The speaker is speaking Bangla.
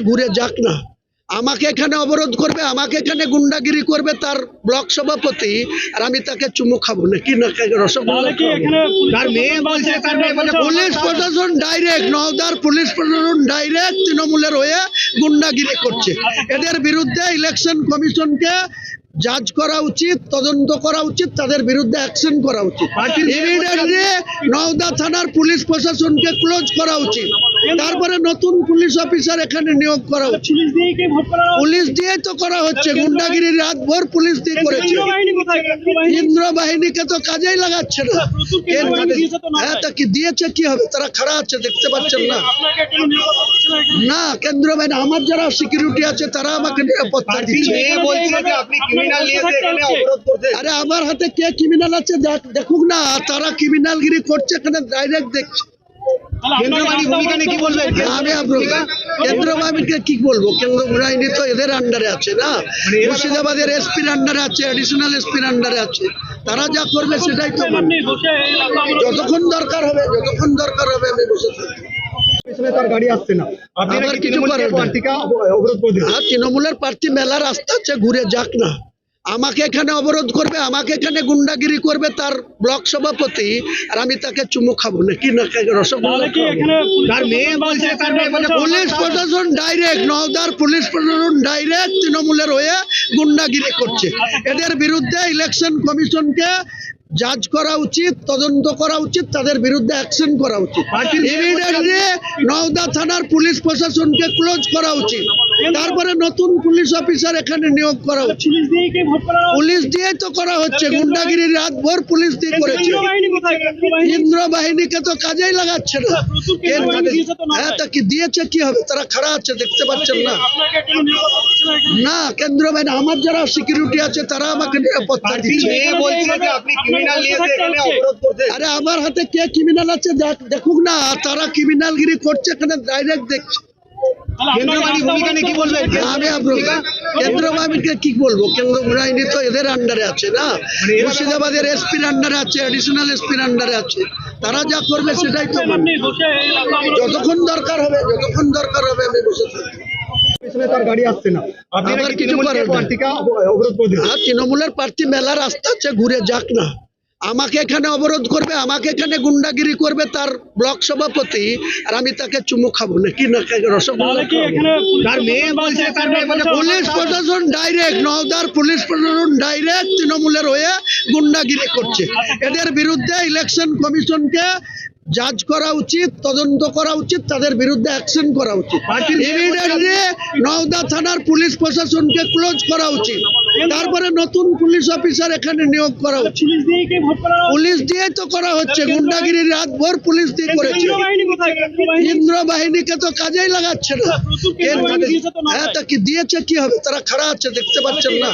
ঘুরে যাক না। আমাকে এখানে অবরোধ করবে, আমাকে এখানে গুন্ডাগিরি করবে তার ব্লক সভাপতি, আর আমি তাকে চুমু খাবো না কি না রসগোল্লা খাবো। পুলিশ প্রশাসন ডাইরেক্ট, নওদার পুলিশ প্রশাসন ডাইরেক্ট তৃণমূলের হয়ে গুন্ডাগিরি করছে। এদের বিরুদ্ধে ইলেকশন কমিশনকে জাজ করা উচিত, তদন্ত করা উচিত, তাদের বিরুদ্ধে অ্যাকশন করা উচিত। ইমিডিয়েটলি নওদা থানার পুলিশ প্রশাসনকে ক্লোজ করা উচিত, তারপরে নতুন পুলিশ অফিসার এখানে নিয়োগ করা উচিত। পুলিশ দিয়ে তো করা হচ্ছে গুন্ডাগিরি, রাত ভোর পুলিশ দিয়ে করেছে। কেন্দ্র বাহিনীকে তো কাজেই লাগাচ্ছে না। হ্যাঁ, তা কি দিয়েছে, কি হবে? তারা খাড়া আছে, দেখতে পাচ্ছেন না? না, কেন্দ্র বাহিনী, আমার যারা সিকিউরিটি আছে তারা আমাকে নিরাপত্তা দিচ্ছে। আরে আমার হাতে কে ক্রিমিনাল আছে দেখুক না, তারা ক্রিমিনালগিরি করছে এখানে ডাইরেক্ট দেখছে। কেন্দ্র বাহিনীকে কি বলবো? কেন্দ্র বাহিনী তো এদের আন্ডারে আছে না, মুর্শিদাবাদের এসপির আন্ডারে আছে, অ্যাডিশনাল এসপির আন্ডারে আছে। তারা যা করবে সেটাই তো মানবে। যতক্ষণ দরকার হবে আমি বসে থাকবো। তৃণমূলের প্রার্থী মেলা রাস্তা আছে, ঘুরে যাক না। আমাকে এখানে অবরোধ করবে, আমাকে এখানে গুন্ডাগিরি করবে তার ব্লক সভাপতি, আর আমি তাকে চুমু খাবো না কি না রসগোল্লা খাবো। পুলিশ প্রশাসন ডাইরেক্ট, নওদার পুলিশ প্রশাসন ডাইরেক্ট তৃণমূলের হয়ে গুন্ডাগিরি করছে। এদের বিরুদ্ধে ইলেকশন কমিশনকে জাজ করা উচিত, তদন্ত করা উচিত, তাদের বিরুদ্ধে অ্যাকশন করা উচিত। ইমিডিয়েটলি নওদা থানার পুলিশ প্রশাসনকে ক্লোজ করা উচিত, তারপরে নতুন পুলিশ অফিসার এখানে নিয়োগ করা উচিত। পুলিশ দিয়ে তো করা হচ্ছে গুন্ডাগিরি, রাত ভোর পুলিশ দিয়ে করেছে। কেন্দ্র বাহিনীকে তো কাজেই লাগাচ্ছে না। হ্যাঁ, তা কি দিয়েছে, কি হবে? তারা খাড়া আছে, দেখতে পাচ্ছেন না? না, কেন্দ্র বাহিনী, আমার যারা সিকিউরিটি আছে তারা আমাকে নিরাপত্তা দিচ্ছে। আরে আমার হাতে কে ক্রিমিনাল আছে দেখুক না, তারা ক্রিমিনালগিরি করছে এখানে ডাইরেক্ট দেখছে। কেন্দ্র বাহিনীকে কি বলবো? কেন্দ্র বাহিনী তো এদের আন্ডারে আছে না, মুর্শিদাবাদের এসপির আন্ডারে আছে, অ্যাডিশনাল এসপির আন্ডারে আছে। তারা যা করবে সেটাই তো মানবে। যতক্ষণ দরকার হবে আমি বসে থাকবো। তৃণমূলের প্রার্থী মেলা রাস্তা আছে, ঘুরে যাক না। আমাকে এখানে অবরোধ করবে, আমাকে এখানে গুন্ডাগিরি করবে তার ব্লক সভাপতি, আর আমি তাকে চুমু খাবো না কি না রসগোল্লা খাবো। পুলিশ প্রশাসন ডাইরেক্ট, নওদার পুলিশ প্রশাসন ডাইরেক্ট তৃণমূলের হয়ে গুন্ডাগিরি করছে। এদের বিরুদ্ধে ইলেকশন কমিশনকে জাজ করা উচিত, তদন্ত করা উচিত, তাদের বিরুদ্ধে অ্যাকশন করা উচিত। ইমিডিয়েটলি নওদা থানার পুলিশ প্রশাসনকে ক্লোজ করা উচিত, তারপরে নতুন পুলিশ অফিসার এখানে নিয়োগ করা উচিত। পুলিশ দিয়ে তো করা হচ্ছে গুন্ডাগিরি, রাত ভোর পুলিশ দিয়ে করেছে। কেন্দ্র বাহিনীকে তো কাজেই লাগাচ্ছে না। হ্যাঁ, তা কি দিয়েছে, কি হবে? তারা খাড়া আছে, দেখতে পাচ্ছেন না?